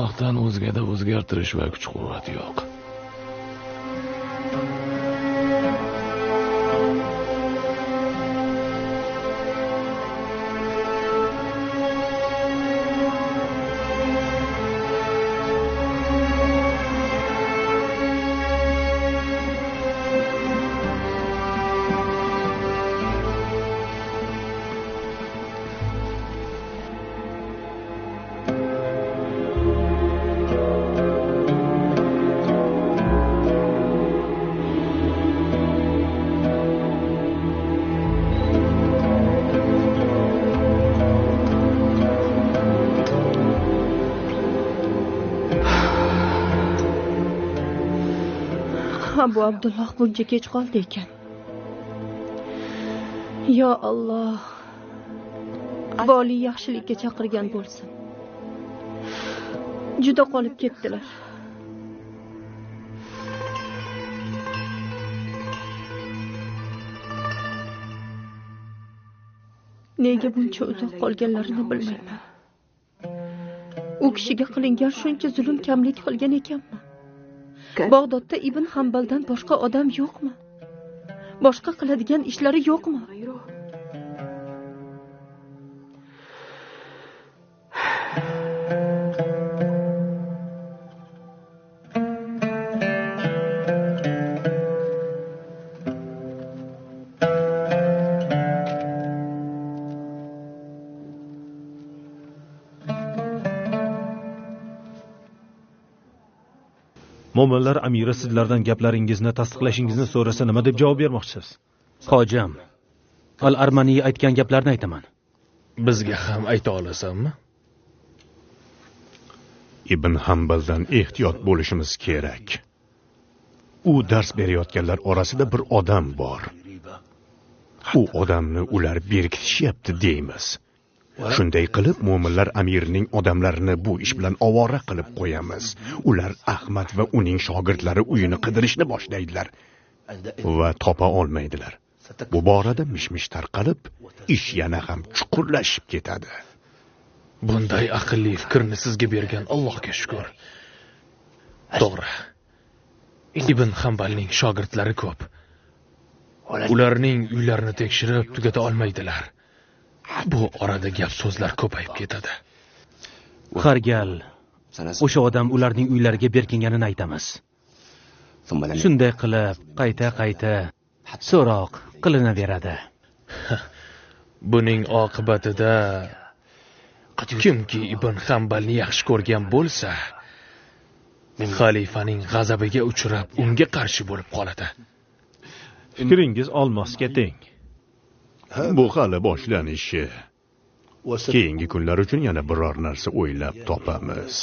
Allohdan o'zgada o'zgartirish va kuch-quvvat yo'q. Bu Abdulloh buncha kech qoldi ekan. Yo Alloh, boli yaxshilikka chaqirgan bo'lsin. Juda qolib ketdilar. Nega buncha uzoq qolganlarini bilmayman. U kishiga qilingan shuncha zulm kamlik qilgan ekanmi? Bag'dodda Ibn Hambaldan boshqa odam yo'qmi? Boshqa qiladigan ishlari yo'qmi? Mo'minlar amiri sizlardan gaplaringizni tasdiqlashingizni so'rasa nima deb javob bermoqchisiz? Hojam, Al-Armaniy aytgan gaplarni aytaman. Bizga ham ayta olasanmi? Ibn Hambaldan ehtiyot bo'lishimiz kerak. U dars berayotganlar orasida bir odam bor. U odamni ular berkitishyapti deymiz. Shunday qilib, mo'minlar amirining odamlarini bu ish bilan ovora qilib qo'yamiz. Ular Ahmad va uning shogirdlari uyini qidirishni boshlaydilar va topa olmaydilar. Bu borada mish-mish tarqalib, ish yana ham chuqurlashib ketadi. Bunday aqlli fikrni sizga bergan Allohga shukr. To'g'ri. Ibn Hambalning shogirdlari ko'p. Ularning uylarini tekshirib tugata olmaydilar. Bu orada gap so'zlar ko'payib ketadi. Har gal o'sha odam ularning uylariga berkinganini aytamiz. Shunday qilib, qayta-qayta so'roq qilinaveradi. Buning oqibatida kimki Ibn Hambalni yaxshi ko'rgan bo'lsa, xalifaning g'azabiga uchrab, unga qarshi bo'lib qoladi. Fikringiz olmosga teng. Bu hali boshlanishi. Keyingi kunlar uchun yana biror narsa o'ylab topamiz.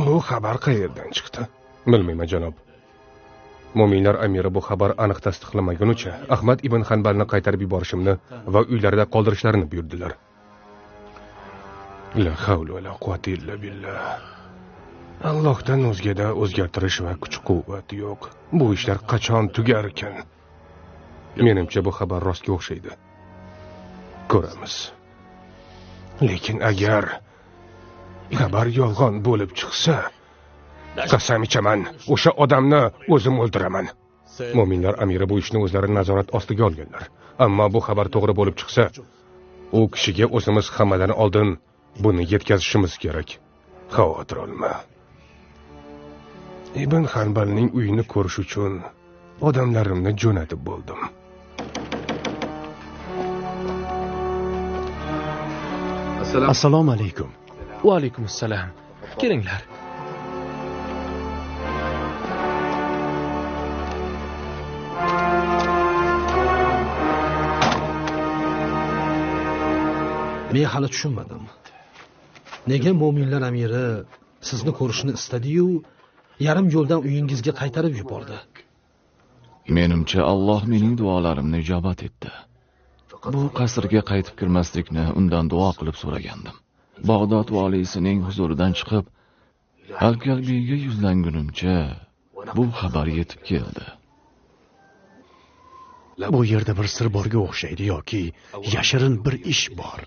Bu xabar qayerdan chiqdi? Bilmayman, janob. Mo'minlar amiri bu xabar aniq tasdiqlamagunicha Ahmad ibn Hanbalni qaytarib yuborishimni va uylarida qoldirishlarini buyurdilar. La havla va la quwwata illa billah. Allohdan o'zgada o'zgartirish va kuch-quvvat yo'q. Bu ishlar qachon tugar ekan? Menimcha bu xabar rostga o'xshaydi. Ko'ramiz. Lekin agar xabar yolg'on bo'lib chiqsa, qasam ichaman, o'sha odamni o'zim o'ldiraman. Mo'minlar amiri bu ishni o'zlari nazorat ostiga olganlar. Ammo bu xabar to'g'ri bo'lib chiqsa, u kishiga o'zimiz hammadan oldin buni yetkazishimiz kerak. Xavotir olma. Ibn Hanbalning uyini ko'rish uchun odamlarimni jo'natib bo'ldim. Assalomu alaykum. Va alaykum assalom. Kelinglar. Men hali tushunmadim. Nega mo'minlar amiri sizni ko'rishni istadi-yu, yarim yo'ldan uyingizga qaytarib yubordi? Menimcha Alloh mening duolarimni ijobat etdi. Bu qasrga qaytib kirmaslikni undan duo qilib so'ragandim. Bag'dod valiysining huzuridan chiqib, Al-Kalbiyga yuzlangunimcha bu xabar yetib keldi. Bu yerda bir sir borga o'xshaydi yoki yashirin bir ish bor.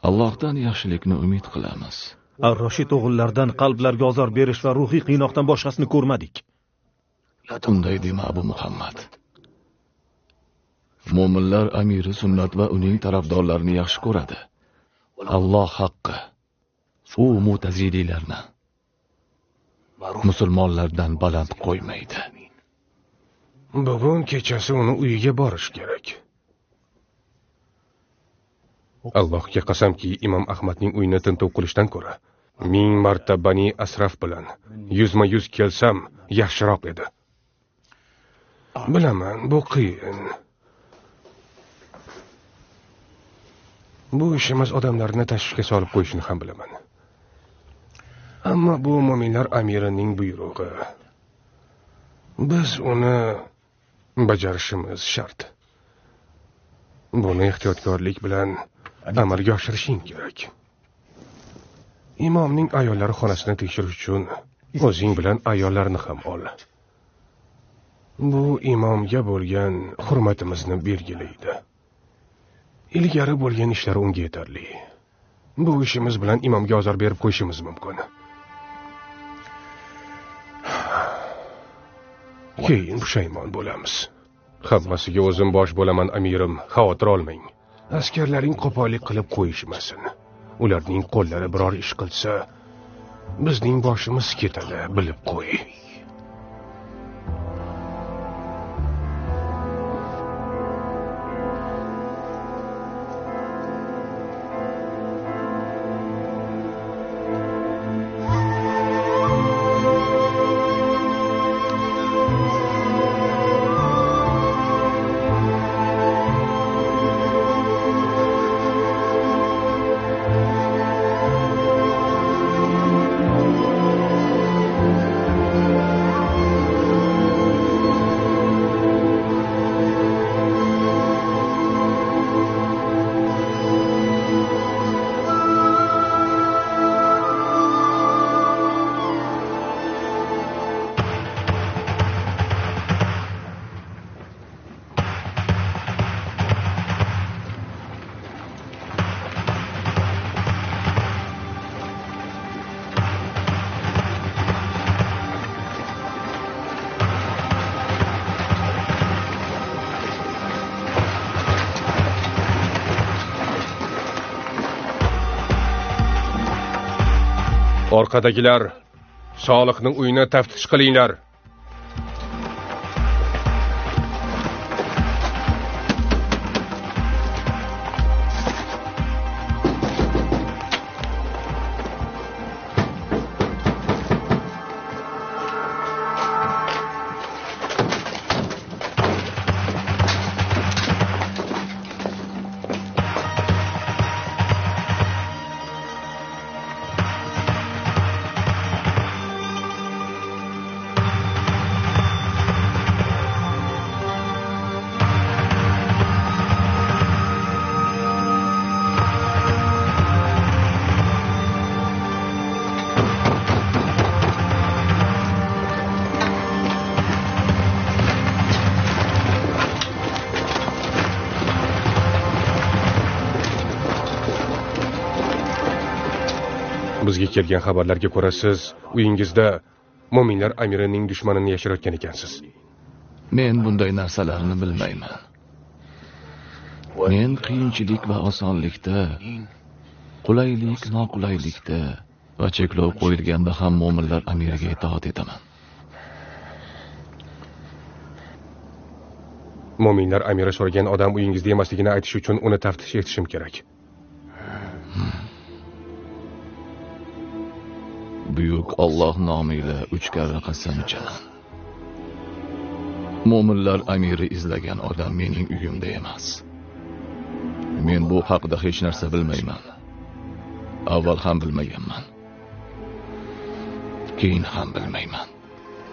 Allohdan yaxshilikni umid qilamiz. Ar-Roshid o'g'illaridan qalblarga ozor berish va ruhiy qiynoqdan boshqasini ko'rmadik. Unday dema Abu Muhammad. Mo'minlar amiri sunnat va uning tarafdorlarini yaxshi ko'radi. Alloh haqqi. U mu'tazililarni musulmonlardan baland qo'ymaydi. Bugun kechasi uni uyiga borish kerak. Allohga qasamki, Imom Ahmadning uyini tintuv qilishdan ko'ra 1000 marta Bani Asraf bilan 100ma-100 kelsam yaxshiroq edi. Bilaman, bu qiyin. Bu ishimiz odamlarni tashvishga solib qo'yishini ham bilaman. Ammo bu mo'minlar amirining buyrug'i. Biz uni bajarishimiz shart. Buni ehtiyotkorlik bilan amalga oshirishing kerak. Imomning ayollari xonasini tekshirish uchun o'zing bilan ayollarni ham ol. Bu imomga bo'lgan hurmatimizni belgilaydi. Ilgari bo'lgan ishlari unga yetarli. Bu ishimiz bilan imomga ozor berib qo'yishimiz mumkin. Keyin pushaymon bo'lamiz. Hammasiga o'zim bosh bo'laman, amirim, xavotir olmang. Askarlaring qo'pollik qilib qo'yishmasin. Ularning qo'llari biror ish qilsa, bizning boshimiz ketadi, bilib qo'y. Orqadagilar, Solihning uyini taftish qilinglar. Bizga kelgan xabarlarga ko'ra siz uyingizda mo'minlar amirining dushmanini yashirayotgan ekansiz. Men bunday narsalarni bilmayman. Men qiyinchilik va osonlikda, qulaylik, noqulaylikda va cheklov qo'yilganda ham mo'minlar amiriga itoat etaman. Mo'minlar amiri so'ragan odam uyingizda emasligini aytish uchun uni taftish etishim kerak. Buyuk Alloh nomiga 3 karra qasam ichaman. Mo'minlar amiri izlagan odam mening uyimda emas. Men bu haqida hech narsa bilmayman. Avval ham bilmaganman. Keyin ham bilmayman.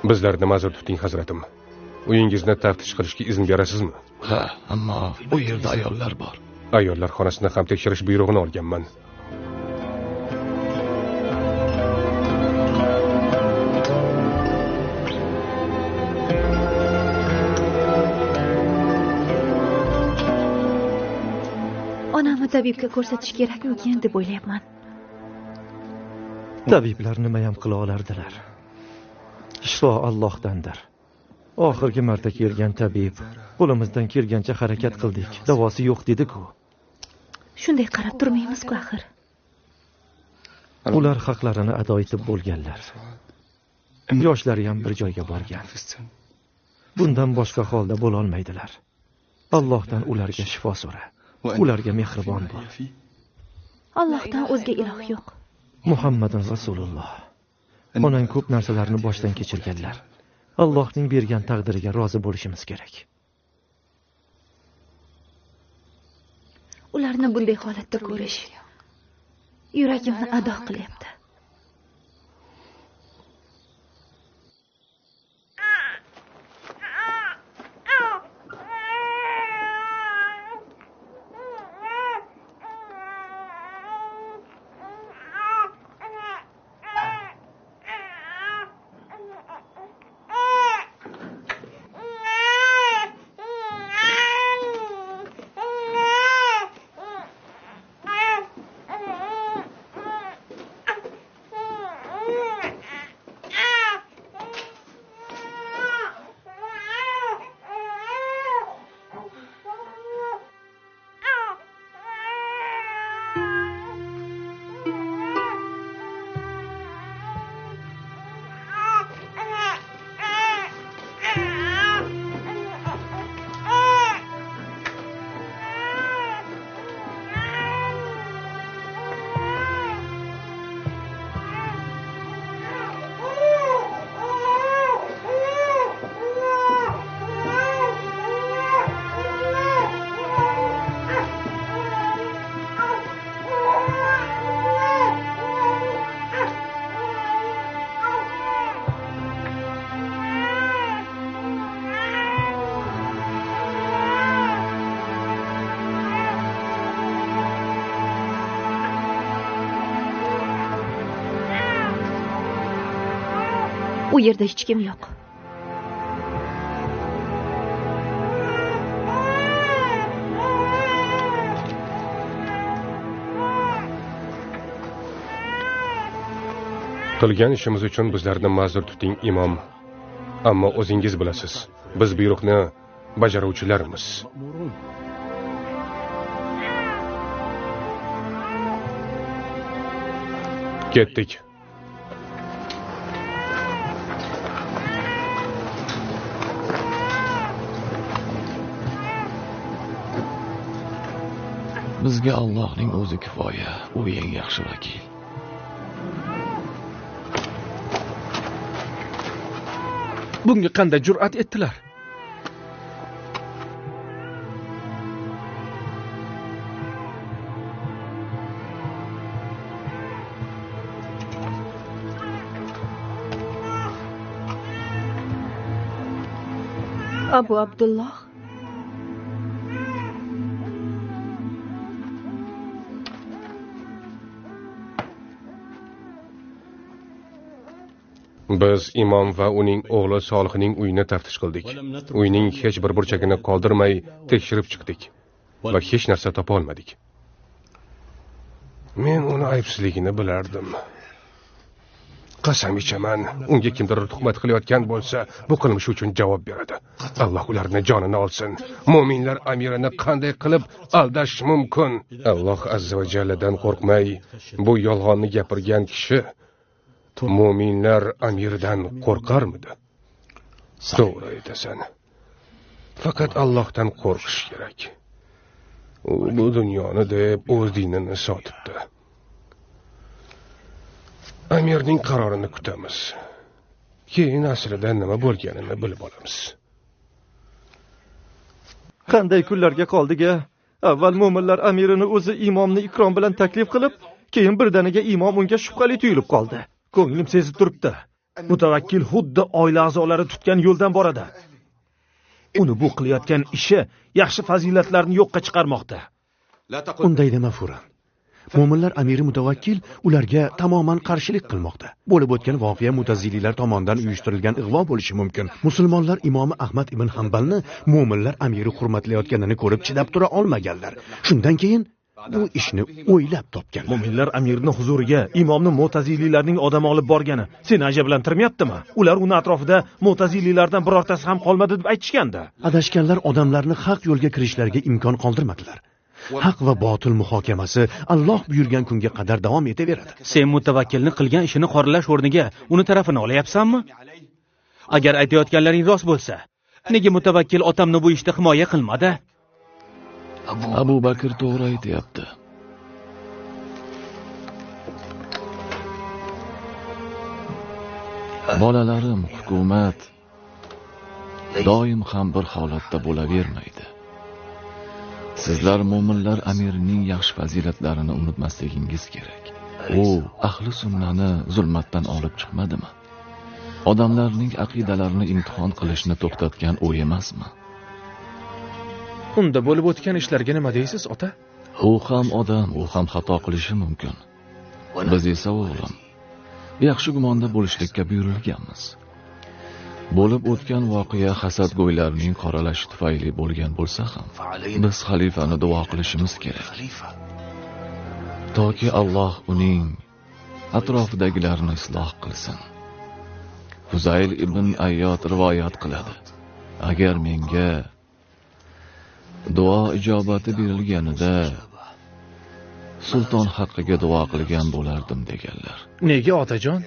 Bizlarni ma'zur tuting, hazratim. Uyingizni taftish qilishga izn berasizmi? Ha, ammo u yerda ayollar bor. Ayollar xonasini ham tekshirish buyrug'ini olganman. tabibga ko'rsatish kerakmikin deb o'ylayapman. Tabiblar nima ham qila olardilar? Shifo Allohdandir. Oxirgi marta kelgan tabib, qo'limizdan kelgancha harakat qildik. Davosi yo'q dedi-ku. Shunday qarab turmaymiz-ku axir. Ular haqlarini ado etib bo'lganlar. Yoshlari ham bir joyga borgan. Bundan boshqa holda bo'la olmaydilar. Allohdan ularga shifo so'ra. Ularga mehribon bo'l. Allohdan o'zga iloh yo'q. Muhammadun Rasululloh. Onang ko'p narsalarni boshdan kechirganlar. Allohning bergan taqdiriga rozi bo'lishimiz kerak. Ularni bunday holatda ko'rish yuragimni ado qilyapti. U yerda hech kim yo'q. Qilgan ishimiz uchun bizlarni ma'zur tuting, imom. Ammo o'zingiz bilasiz, biz buyruqni bajaruvchilarmiz. Ketdik. Bizga Allohning o'zi kifoya, u eng yaxshi vakil. Bunga qanday jur'at etdilar? Abu Abdulloh Biz imom va uning o'g'li Solihning uyini taftish qildik. Uyning hech bir burchagini qoldirmay tekshirib chiqdik va hech narsa topa olmadik. Men uni aybsizligini bilardim. Qasam ichaman, unga kimdir tuhmat qilayotgan bo'lsa, bu qilmishi uchun javob beradi. Alloh ularni jonini olsin. Mu'minlar amirini qanday qilib aldash mumkin? Alloh azza va jalladan qo'rqmay, bu yolg'onni gapirgan kishi mu'minlar amiridan qo'rqarmidi? To'g'ri aytasan. Faqat Allohdan qo'rqish kerak. U bu dunyoni deb o'z dinini sotibdi. Amirning qarorini kutamiz. Keyin aslida nima bo'lganini bilib olamiz. Qanday kunlarga qoldik-a? Avval mu'minlar amirini o'zi imomni ikrom bilan taklif qilib, keyin birdaniga imom unga shubhali tuyulib qoldi. Ko'nglim sezib turibdi. Mutawakkil xuddi oila a'zolari tutgan yo'ldan boradi. Uni bu qilayotgan ishi yaxshi fazilatlarni yo'qqa chiqarmoqda. Unday dema Furan. Mo'minlar amiri Mutawakkil ularga tamoman qarshilik qilmoqda. Bo'lib o'tgan voqea mutaziliklar tomonidan uyushtirilgan ig'vo bo'lishi mumkin. Musulmonlar imomi Ahmad ibn Hanbalni mo'minlar amiri hurmatlayotganini ko'rib chidab tura olmaganlar. Shundan keyin bu ishni o'ylab topganlar. Mo'minlar amirni huzuriga imomni mo'taziliylarning odami olib borgani seni ajablantirmayaptimi? Ular uni atrofida mo'taziliylardan birortasi ham qolmadi deb aytishganda. Adashganlar odamlarni haq yo'lga kirishlariga imkon qoldirmadilar. Haq va botil muhokamasi Alloh buyurgan kunga qadar davom etaveradi. Sen mutavakkilni qilgan ishini qoralash o'rniga uni tarafini olayapsanmi? Agar aytayotganlaring rost bo'lsa, nega mutavakkil otamni bu ishda himoya qilmadi? Abu Bakr to'g'ri aytayapti. Bolalarim, hukumat doim ham bir holatda bo'lavermaydi. Sizlar mo'minlar amirining yaxshi fazilatlarini unutmasligingiz kerak. U ahli sunnani zulmatdan olib chiqmadimi? Odamlarning aqidalarini imtihon qilishni to'xtatgan u emasmi? Unda bo'lib o'tgan ishlarga nima deysiz, ota? U ham odam, u ham xato qilishi mumkin. Biz esa o'g'lim, yaxshi gumonda bo'lishlikka buyurilganmiz. Bo'lib o'tgan voqea hasadgo'ylarning qoralashi tufayli bo'lgan bo'lsa ham, biz xalifani duo qilishimiz kerak. Toki Alloh uning atrofidagilarni isloh qilsin. Huzayl ibn Ayyod rivoyat qiladi. Agar menga duo ijobati berilganida sulton haqqiga duo qilgan bo'lardim deganlar. Nega otajon?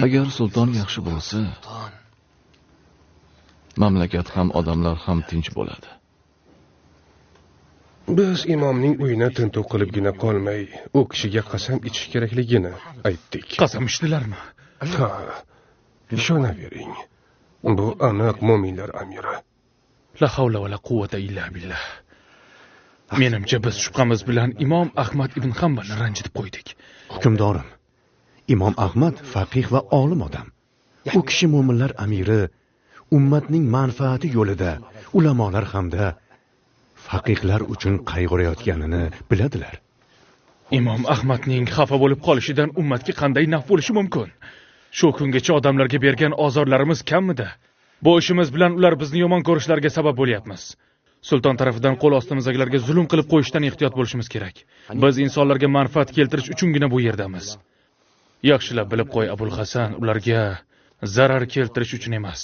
Agar sulton yaxshi bo'lsa, mamlakat ham odamlar ham tinch bo'ladi. Biz imomning uyini tintuv qilibgina qolmay, u kishiga qasam ichish kerakligini aytdik. Qasam ichdilarmi? Ha, ishonavering. Bu aniq mo'minlar amiri. La havla va la quvvata illa billah. Menimcha biz shubhamiz bilan Imom Ahmad ibn Hanbalni ranjitib qo'ydik. Hukmdorim, Imom Ahmad faqih va olim odam. U kishi mo'minlar amiri, ummatning manfaati yo'lida ulamolar hamda faqihlar uchun qayg'urayotganini biladilar. Imom Ahmadning xafa bo'lib qolishidan ummatga qanday naf bo'lishi mumkin? Shu kungacha odamlarga bergan ozorlarimiz kammidi? Bu ishimiz bilan ular bizni yomon ko'rishlariga sabab bo'lyapmiz. Sulton tarafidan qo'l ostimizdagilarga zulm qilib qo'yishdan ehtiyot bo'lishimiz kerak. Biz insonlarga manfaat keltirish uchungina bu yerdamiz. Yaxshilab bilib qo'y Abul Hasan, ularga zarar keltirish uchun emas.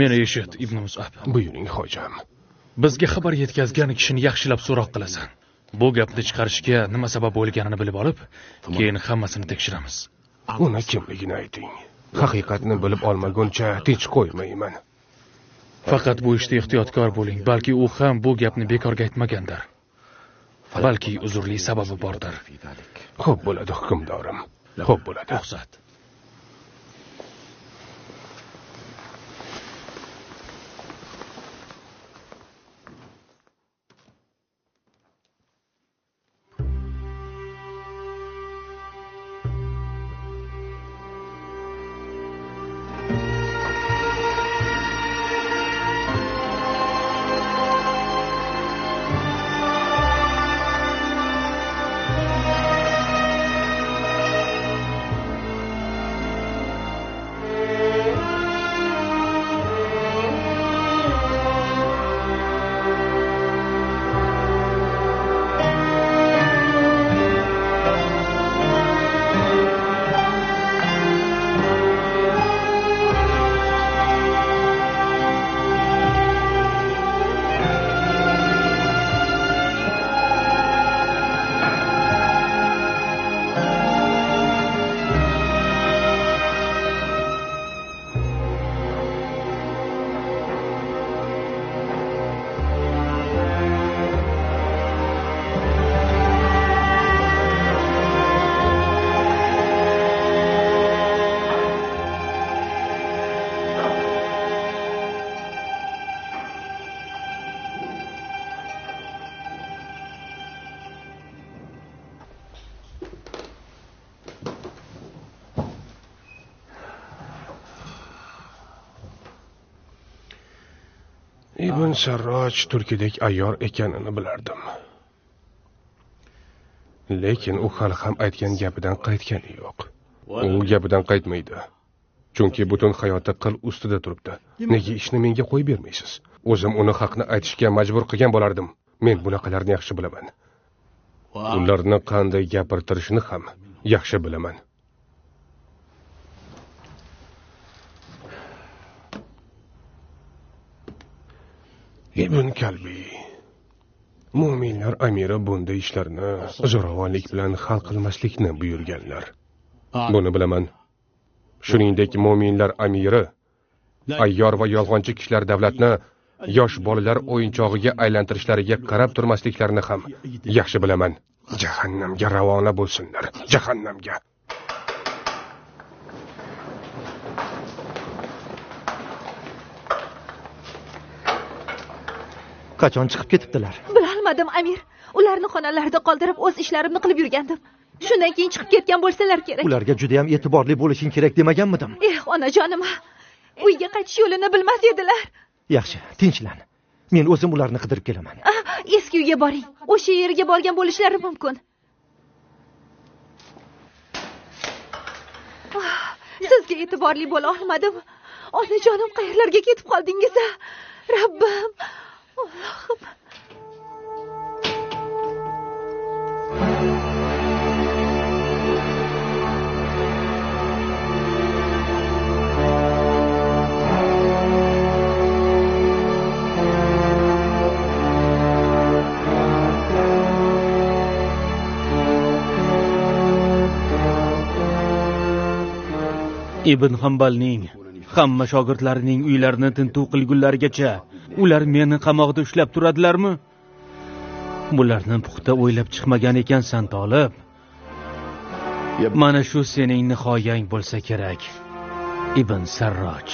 Meni eshit, Ibn Mus'ab. Buyuring hojam. Bizga xabar yetkazgan kishini yaxshilab so'roq qilasan. Bu gapni chiqarishga nima sabab bo'lganini bilib olib, keyin hammasini tekshiramiz. Uni kimligini ayting. Haqiqatni bilib olmaguncha tinch qo'ymayman. Faqat bu ishda ehtiyotkor bo'ling, balki u ham bu gapni bekorga aytmagandir. Balki uzrli sababi bordir. Xo'p bo'ladi hukmdorim. Xo'p bo'ladi. Ruxsat. Ibn Sarroj turkidek ayyor ekanini bilardim. Lekin u hali ham aytgan gapidan qaytgani yo'q. U gapidan qaytmaydi. Chunki butun hayoti qil ustida turibdi. Nega ishni menga qo'yib bermaysiz? o'zim uni haqni aytishga majbur qilgan bo'lardim. Men bunaqalarni yaxshi bilaman. Ularni qanday gapirtirishni ham yaxshi bilaman. Ibn Kalbiy, mu'minlar amiri bunday ishlarni zo'ravonlik bilan hal qilmaslikni buyurganlar. Buni bilaman. Shuningdek, mu'minlar amiri ayyor va yolg'onchi kishilar davlatni yosh bolalar o'yinchog'iga aylantirishlariga qarab turmasliklarini ham yaxshi bilaman. Jahannamga ravona bo'lsinlar. Jahannamga. Qachon chiqib ketibdilar? Bilolmadim, Amir. Ularni xonalarida qoldirib o'z ishlarimni qilib yurgandim. Shundan keyin chiqib ketgan bo'lsalar kerak. Ularga juda ham e'tiborli bo'lishing kerak demaganmidim? Onajonim, uyga qaytish yo'lini bilmas edilar. Yaxshi, tinchlan. Men o'zim ularni qidirib kelaman. Eski uyga boring. O'sha yerga borgan bo'lishlari mumkin. Sizga e'tiborli bo'la olmadim. Onajonim, qayerlarga ketib qoldingiz? Rabbim, Allohim. Ibn Hambalning hamma shogirdlarining uylarini tintuv qilgunlarigacha ular meni qamoqda ushlab turadilarmi? Bularni puxta o'ylab chiqmagan ekansan, Tolib. Mana shu sening nihoyang bo'lsa kerak, Ibn Sarroj.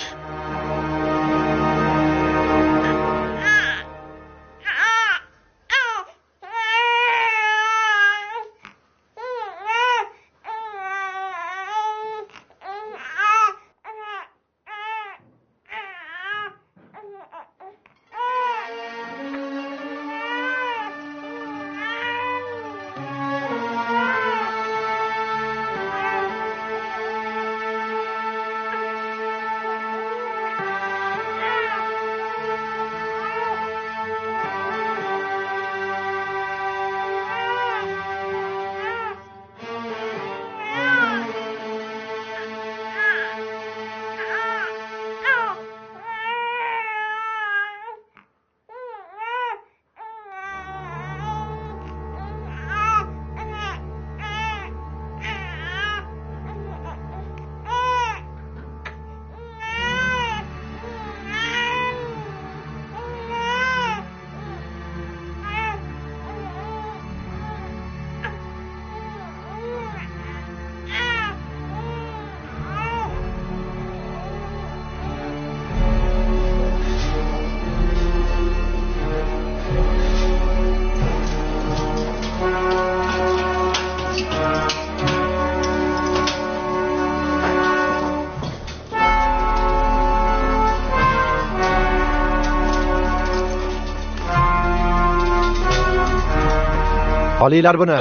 Olinglar buni.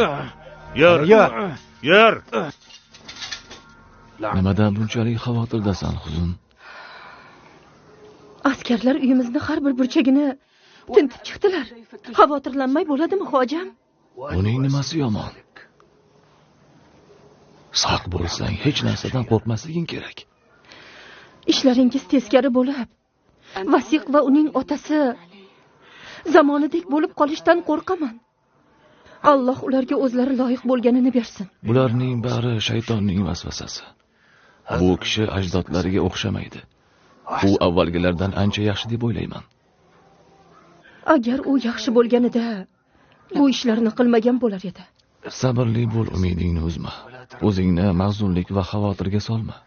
Yur. Yur. Nimadan bunchalik xavotirdasan, Huzun? Askarlar uyimizni har bir burchagini tintib chiqdilar. Xavotirlanmay bo'ladimi, hojam? Uning nimasi yomon? Saq bo'lsang, hech narsadan qo'rqmasliging kerak. Ishlaringiz teskari bo'lib, Vasiq va uning otasi zamonidek bo'lib qolishdan qo'rqaman. Alloh ularga o'zlari loyiq bo'lganini bersin. Bularning bari shaytonning vasvasasi. Bu kishi ajdodlariga o'xshamaydi. U avvalgilardan ancha yaxshi deb o'ylayman. Agar u yaxshi bo'lganida bu ishlarni qilmagan bo'lar edi. Sabrli bo'l, umidingni uzma. O'zingni mahzunlik va xavotirga solma.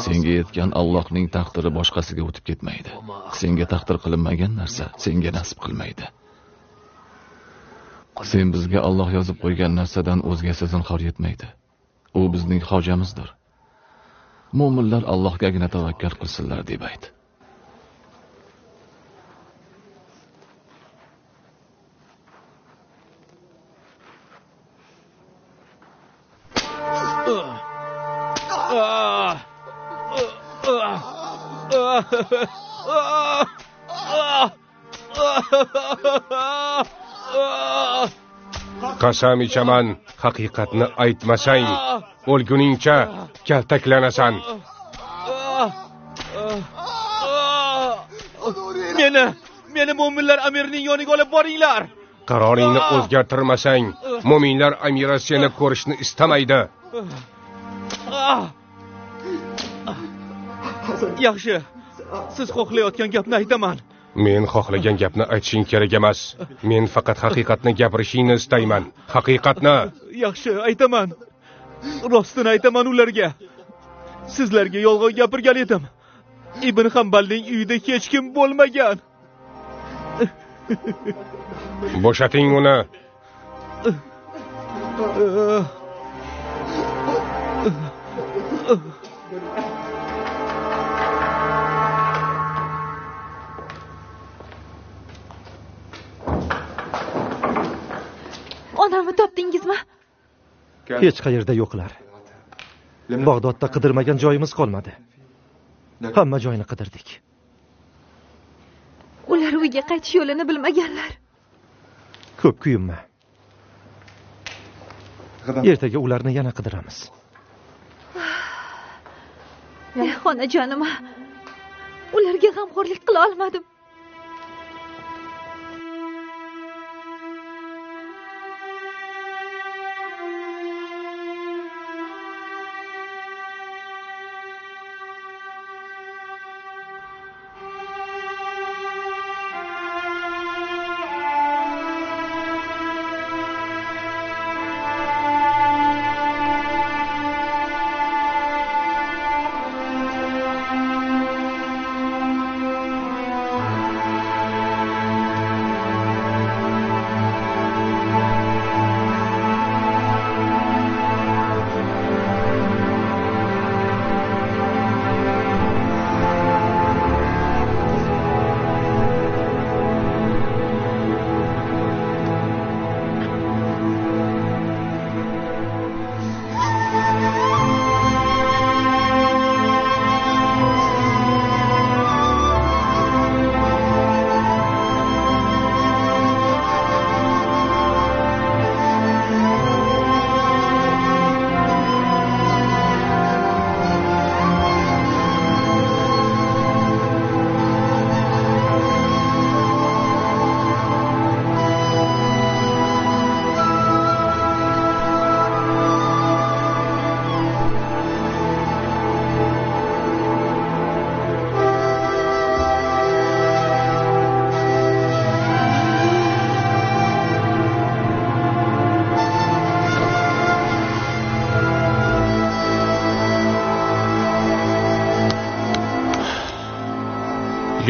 Senga yetgan Allohning taqdiri boshqasiga o'tib ketmaydi. Senga taqdir qilinmagan narsa senga nasib qilmaydi. Sen bizga Alloh yozib qo'ygan narsadan o'zgasi zinhor yetmaydi. U bizning hojamizdir. Mo'minlar Allohgagina tavakkal qilsinlar deb ayt. Qasam ichaman, haqiqatni aytmasang, o'lguningcha kaltaklanasan. Meni mo'minlar amirining yoniga olib boringlar. Qaroringni o'zgartirmasang, mo'minlar amiri seni ko'rishni istamaydi. Yaxshi. Siz xohlayotgan gapni aytaman. Men xohlagan gapni aytishing kerak emas. Men faqat haqiqatni gapirishingni istayman. Haqiqatni. Yaxshi, aytaman. Rostini aytaman ularga. Sizlarga yolg'on gapirgan edim. Ibn Hambalning uyida hech kim bo'lmagan. Bo'shating uni. Onamni topdingizmi? Hech qayerda yo'qlar. Bag'dodda qidirmagan joyimiz qolmadi. Hamma joyni qidirdik. Ular uyga qaytish yo'lini bilmaganlar. Ko'p kuyinma. Ertaga ularni yana qidiramiz. Xonajonim, ularga g'amxo'rlik qila olmadim.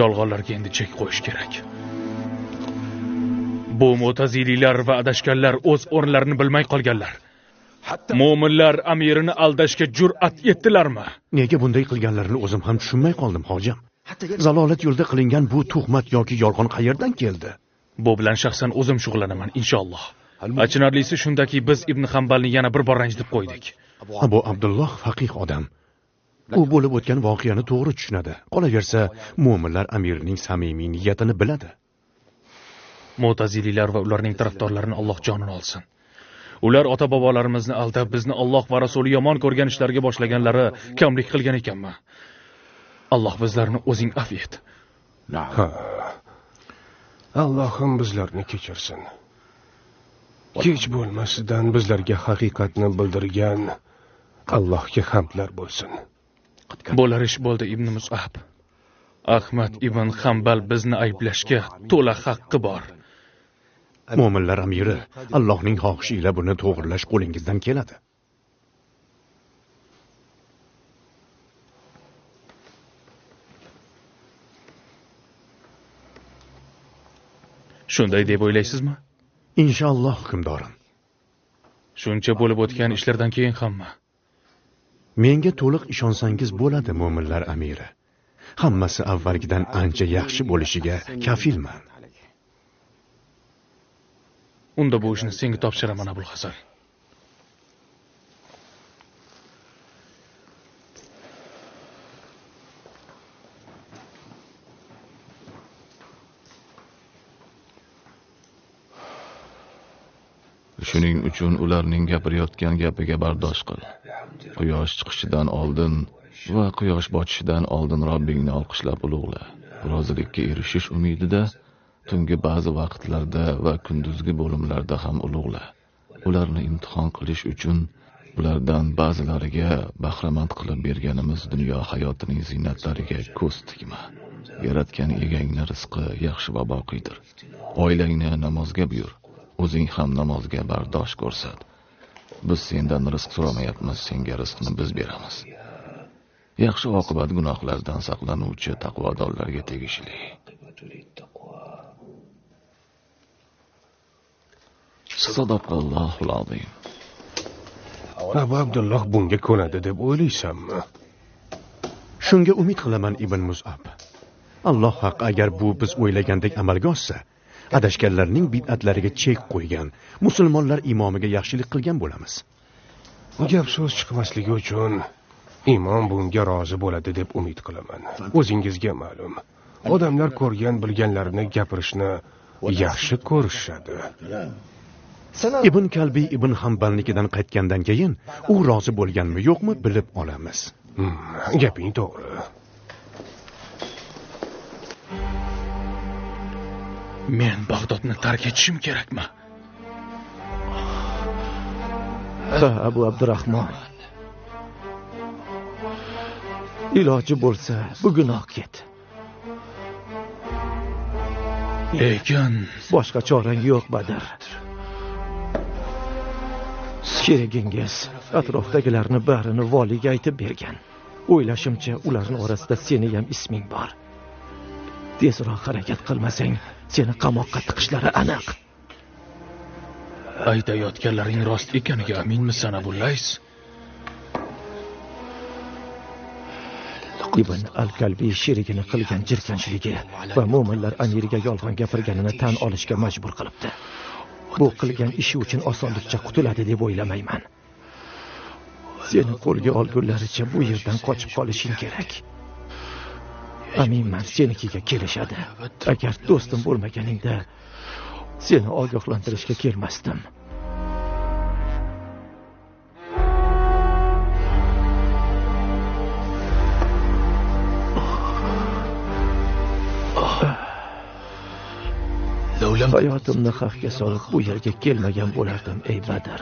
Yolg'onlarga endi chek qo'yish kerak. Bu mo'taziliylar va adashganlar o'z o'rnlarini bilmay qolganlar. Mo'minlar amirini aldashga jur'at etdilarmi? Nega bunday qilganlarini o'zim ham tushunmay qoldim, hojim. Zalolat yo'lida qilingan bu tuhmat yoki yolg'on qayerdan keldi? Bu bilan shaxsan o'zim shug'ullanaman, inshaalloh. Achinarlisi shundaki, biz Ibn Hambalni yana bir bor ranjitib qo'ydik. Abu Abdulloh faqih odam. U bo'lib o'tgan voqeani to'g'ri tushunadi. Qolaversa, mu'minlar amirining samimiy niyatini biladi. Mo'taziliylar va ularning tarafdorlarini Alloh jonini olsin. Ular ota-bobolarimizni aldab, bizni Alloh va rasuli yomon ko'rgan ishlarga boshlaganlari kamlik qilgan ekanmi? Alloh bizlarni o'zing afv et. Allohim bizlarni kechirsin. Kech bo'lmasidan bizlarga haqiqatni bildirgan Allohga hamdlar bo'lsin. Bo'lar ish bo'ldi Ibn Mus'ab. Ahmad ibn Hambal bizni ayblashga to'la haqqi bor. Mu'minlar amiri, Allohning xohishi ila buni to'g'rilash qo'lingizdan keladi. Shunday deb o'ylaysizmi? Inshaalloh, hukmdorim. Shuncha bo'lib o'tgan ishlardan keyin hamma. Menga to'liq ishonsangiz bo'ladi, mu'minlar amiri. Hammasi avvalgidan ancha yaxshi bo'lishiga kafilman. Unda bu ishni senga topshiraman, Abul Hasan. Shuning uchun ularning gapirayotgan gapiga bardosh qil. Quyosh chiqishidan oldin va quyosh botishidan oldin Robbingni olqishlab ulug'la. Rozilikka erishish umidida tungi ba'zi vaqtlarda va kunduzgi bo'limlarda ham ulug'la. Ularni imtihon qilish uchun ulardan ba'zilariga bahramand qilib berganimiz dunyo hayotining ziynatlariga ko'z tikma. Yaratgan egangni rizqi yaxshi va boqiydir. Oilangni namozga buyur. O'zing ham namozga bardosh ko'rsat. Biz sendan rizq so'ramayapmiz, senga rizqni biz beramiz. Yaxshi oqibat gunohlardan saqlanuvchi taqvodorlarga tegishli. Sadaqallohul azim. Abu Abdulloh bunga ko'nadi deb o'ylaysanmi? Shunga umid qilaman Ibn Mus'ab. Alloh haq agar bu biz o'ylagandek amalga oshsa, adashganlarning bid'atlariga chek qo'ygan, musulmonlar imomiga yaxshilik qilgan bo'lamiz. Gap so'z chiqmasligi uchun imom bunga rozi bo'ladi deb umid qilaman. O'zingizga ma'lum. Odamlar ko'rgan bilganlarini gapirishni yaxshi ko'rishadi. Ibn Kalbiy Ibn Hambalnikidan qaytgandan keyin u rozi bo'lganmi yo'qmi bilib olamiz. Gaping to'g'ri. Men Bag'dodni tark etishim kerakmi? Ha, Abu Abdurrahmon. Iloji bo'lsa, bugunoq ket. Lekin Boshqa chorang yo'q, Badr. Sherigingiz atrofdagilarni barini valiga aytib bergan. O'ylashimcha, ularning orasida seni ham isming bor. Tezroq harakat qilmasang, seni qamoqqa tiqishlari aniq. aytayotganlaring rost ekaniga aminmisan, Abu Lays? Ibn al-Kalbiy sherigini qilgan jirkanchligi va mo'minlar amiriga yolg'on gapirganini tan olishga majbur qilibdi. Bu qilgan ishi uchun osonlikcha qutuladi deb o'ylamayman. Seni qo'lga olgunlaricha bu yerdan qochib qolishing kerak. Aminman, senikiga kelishadi. Agar do'stim bo'lmaganingda seni ogohlantirishga kelmasdim. Hayotimni xavfga solib bu yerga kelmagan bo'lardim, ey Badr.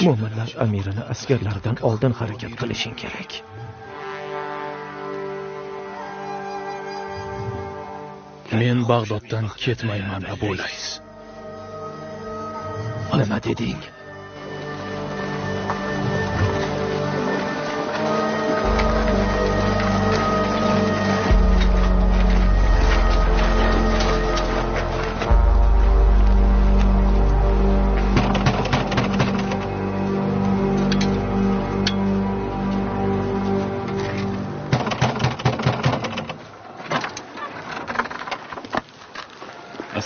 Mo'minlar amirini askarlaridan oldin harakat qilishing kerak. Men Bag'doddan ketmayman, Abu Lays. Nima deding?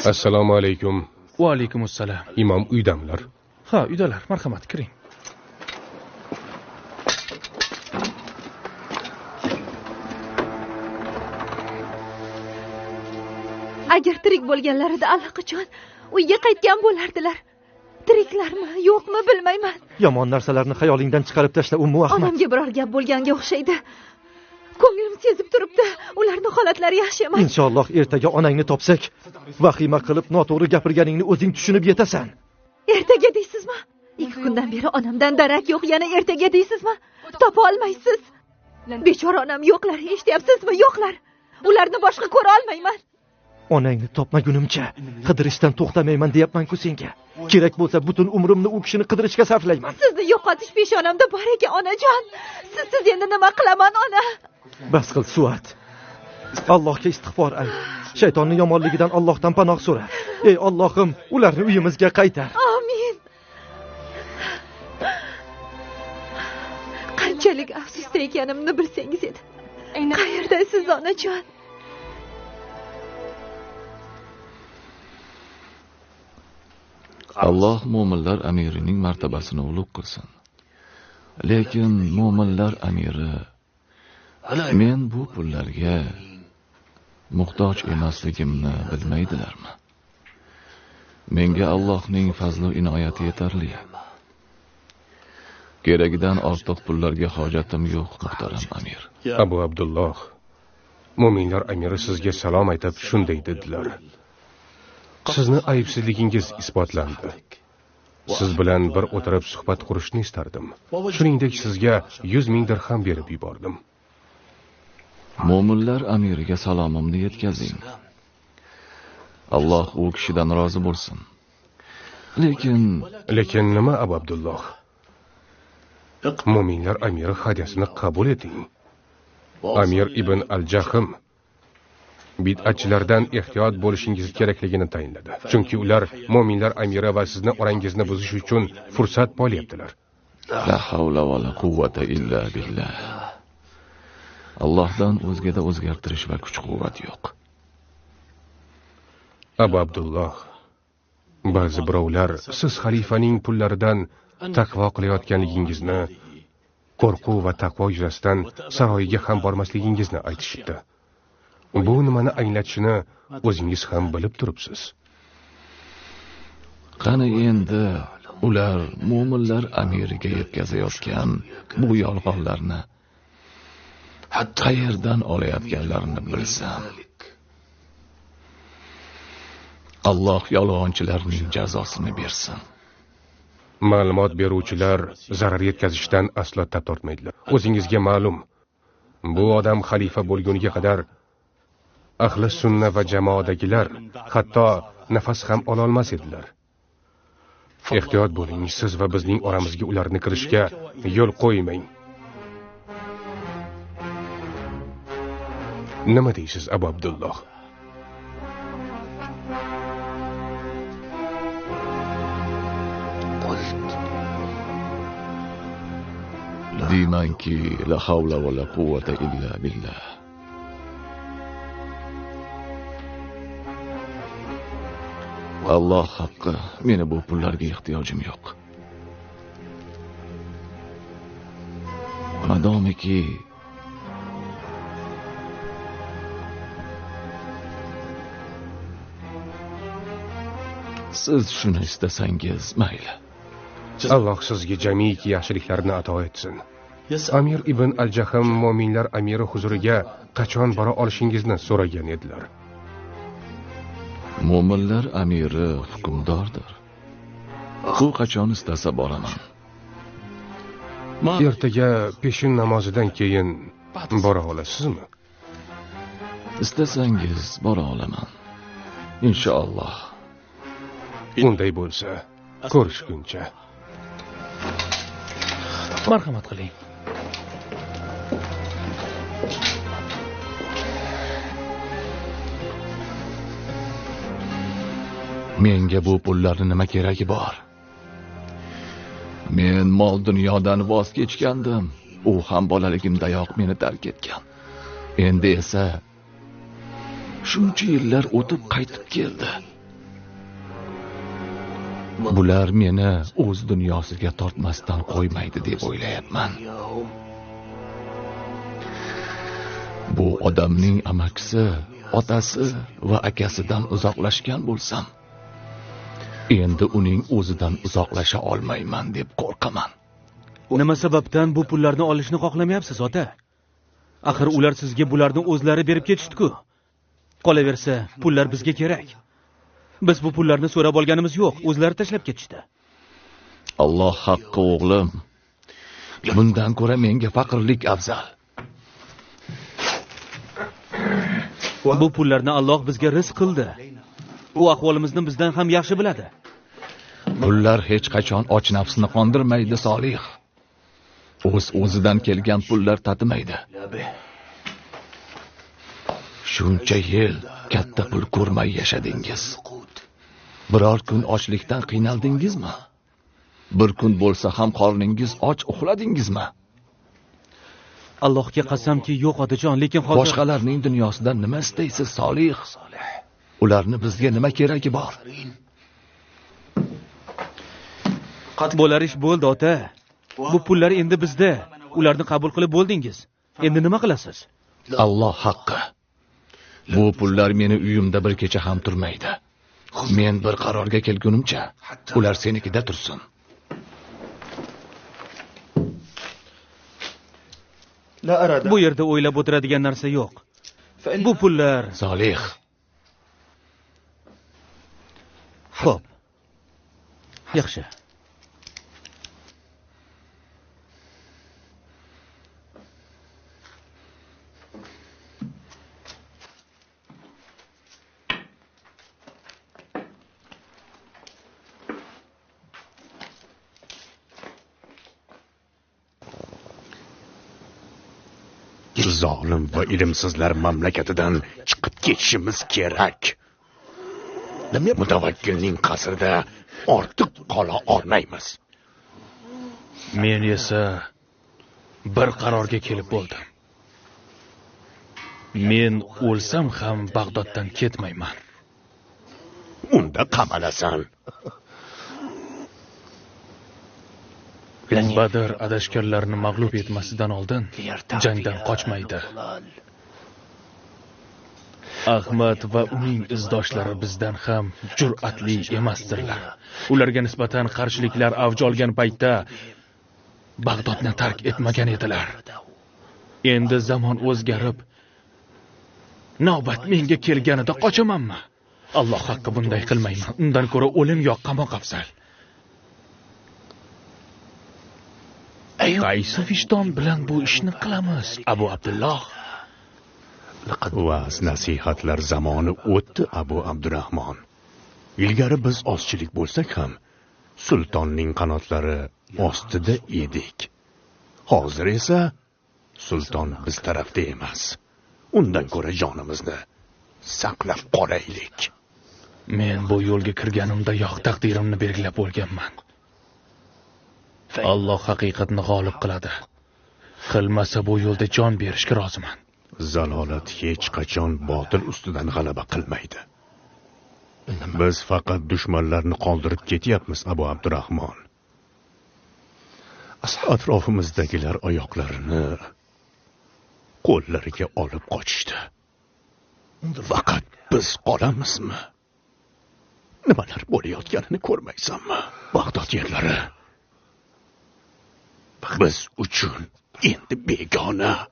Assalomu alaykum. Va alaykum assalom. Imom uydamlar? Ha, uydalar. Marhamat, kiring. Agar tirik bo'lganlarida allaqachon uyga qaytgan bo'lardilar. Tiriklarmi, yo'qmi bilmayman. Yomon narsalarni xayolingdan chiqarib tashla, Ummu Ahmad. Onamga biror gap bo'lganga o'xshaydi. Ko'nglim sezib turibdi, ularning holatlari yaxshi emas. Inshaalloh ertaga onangni topsak, vahima qilib noto'g'ri gapirganingni o'zing tushunib yetasan. Ertaga deysizmi? 2 kundan beri onamdan darak yo'q, yana ertaga deysizmi? Topa olmaysiz. Bechora onam yo'qlar, eshityapsizmi? Yo'qlar. Ularni boshqa ko'ra olmayman. Onangni topmagunimcha qidirishdan to'xtamayman deyapman-ku senga. Kerak bo'lsa butun umrimni u kishini qidirishga sarflayman. Sizni yo'qotish peshonamda bor ekan, onajon. Siz endi nima qilaman, ona? Bas qil, Suat. Allohga istig'for ayt. Shaytonning yomonligidan Allohdan panoh so'ra. Ey Allohim, ularni uyimizga qaytar. Amin. Qanchalik afsusda ekanimni bilsangiz edi. Qayerdasiz, onajon? Alloh mo'minlar amirining martabasini ulug' qilsin. Lekin mo'minlar amiri men bu pullarga muhtoj emasligimni bilmaydilarmi? Menga Allohning fazli inoyati yetarli. Keragidan ortiq pullarga hojatim yo'q, muhtaram amir. Abu Abdulloh, mo'minlar amiri sizga salom aytib shunday dedilar. Sizni aybsizligingiz isbotlandi. Siz bilan bir o'tirib suhbat qurishni istardim. Shuningdek, sizga 100 ming dirham berib yubordim. Mo'minlar amiriga salomimni yetkazing. Alloh u kishidan rozi bo'lsin. Lekin nima, Abu Abdulloh? Mo'minlar amiri hadyasini qabul eting. Amir ibn al-Jahm bid'atchilardan ehtiyot bo'lishingiz kerakligini tayinladi. Chunki ular mo'minlar amiri va sizni orangizni buzish uchun fursat poylayaptilar. La havla va la quvvata illa billah. Allohdan o'zgada o'zgartirish va kuch-quvvat yo'q. Abu Abdulloh, ba'zi birovlar siz xalifaning pullaridan taqvo qilayotganligingizni, qo'rquv va taqvo yuzasidan saroyiga ham bormasligingizni aytishibdi. Bu nimani anglatishini o'zingiz ham bilib turibsiz. Qani endi ular mo'minlar amiriga yetkazayotgan bu yolg'onlarni qayerdan olayotganlarini bilsam. Alloh yolg'onchilarning jazosini bersin. Ma'lumot beruvchilar zarar yetkazishdan aslo tap tortmaydilar. O'zingizga ma'lum, bu odam xalifa bo'lguniga qadar ahli sunna va jamoadagilar hatto nafas ham ola olmas edilar. Ehtiyot bo'ling, siz va bizning oramizga ularni kirishga yo'l qo'ymang. Nima deysiz, Abu Abdulloh? Deymanki, la havla va la quvvata illa billah. Alloh haqqi, meni bu pullarga ehtiyojim yo'q. Madomiki siz shuni istasangiz, mayli. Alloh sizga jamiki yaxshiliklarni ato etsin. Amir ibn al-Jahm mo'minlar amiri huzuriga qachon bora olishingizni so'ragan edilar. Mo'minlar amiri hukmdordir. U qachon istasa boraman. Ertaga peshin namozidan keyin bora olasizmi? Istasangiz bora olaman. Inshaalloh. Unday bo'lsa, ko'rishguncha. Marhamat qiling. Menga bu pullarning nima keragi bor? Men mol dunyodan voz kechgandim. U ham bolaligimdayoq meni tark etgan. Endi esa shuncha yillar o'tib qaytib keldi. Bular meni o'z dunyosiga tortmasdan qo'ymaydi deb o'ylayapman. Bu odamning amakisi, otasi va akasidan uzoqlashgan bo'lsam, endi uning o'zidan uzoqlasha olmayman deb qo'rqaman. Nima sababdan bu pullarni olishni xohlamayapsiz, ota? Axir ular sizga bularni o'zlari berib ketishdi-ku. Qolaversa, pullar bizga kerak. Biz bu pullarni so'rab olganimiz yo'q, o'zlari tashlab ketishdi. Alloh haqqi, o'g'lim. Bundan ko'ra menga faqirlik afzal. Bu pullarni Alloh bizga rizq qildi. U ahvolimizni bizdan ham yaxshi biladi. Pullar hech qachon och nafsni qondirmaydi, Solih. O'zidan kelgan pullar tatimaydi. Shuncha yil katta pul ko'rmay yashadingiz. Biror kun ochlikdan qiynaldingizmi? Bir kun bo'lsa ham qorningiz och uxladingizmi? Allohga qasamki, yo'q otajon, lekin hozir boshqalarning dunyosidan nima istaysiz, Solih? Ularni bizga nima keragi bor? bo'lar ish bo'ldi, ota. Bu pullar endi bizda. Ularni qabul qilib bo'ldingiz. Endi nima qilasiz? Alloh haqqi. Bu pullar meni uyimda bir kecha ham turmaydi. Men bir qarorga kelgunimcha ular senikida tursin. Bu yerda o'ylab o'tiradigan narsa yo'q. Bu pullar... Solih, Xo'p. Yaxshi. Zolim va ilmsizlar mamlakatidan chiqib ketishimiz kerak. Mutavakkilning qasrida ortiq qola olmaymiz. Men esa bir qarorga kelib bo'ldim. Men o'lsam ham Bag'doddan ketmayman. Unda qamalasan. Badr adashganlarni mag'lub etmasidan oldin jangdan qochmaydi. Ahmad va uning izdoshlari bizdan ham jur'atli emasdirlar. Ularga nisbatan qarshiliklar avj olgan paytda Bag'dodni tark etmagan edilar. Endi zamon o'zgarib, navbat menga kelganida qochamanmi? Alloh haqqi bunday qilmayman. Undan ko'ra o'lim yo qamoq afzal. Qaysi vijdon bilan bu ishni qilamiz, Abu Abdulloh? Va'z nasihatlar zamoni o'tdi, Abu Abdurahmon. Ilgari biz ozchilik bo'lsak ham sultonning qanotlari ostida edik. Hozir esa sulton biz tarafda emas. Undan ko'ra jonimizni saqlab qolaylik. Men bu yo'lga kirganimda yo'q taqdirimni belgilab bo'lganman. Alloh haqiqatni g'olib qiladi. Qilmasa bu yo'lda jon berishga roziman. Zalolat hech qachon botil ustidan g'alaba qilmaydi. Biz faqat dushmanlarni qoldirib ketyapmiz, Abu Abdurahmon. Atrofimizdagilar oyoqlarini qo'llariga olib qochishdi. Faqat biz qolamizmi? Nimalar bo'layotganini ko'rmaysanmi? Bag'dod yerlari biz uchun endi begona.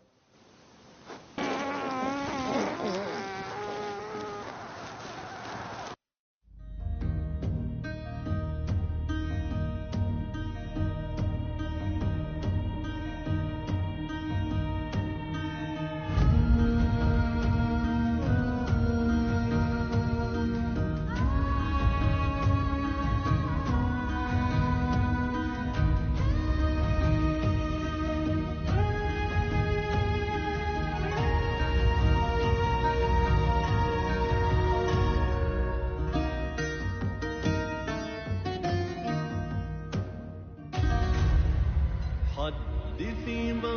حدثي ما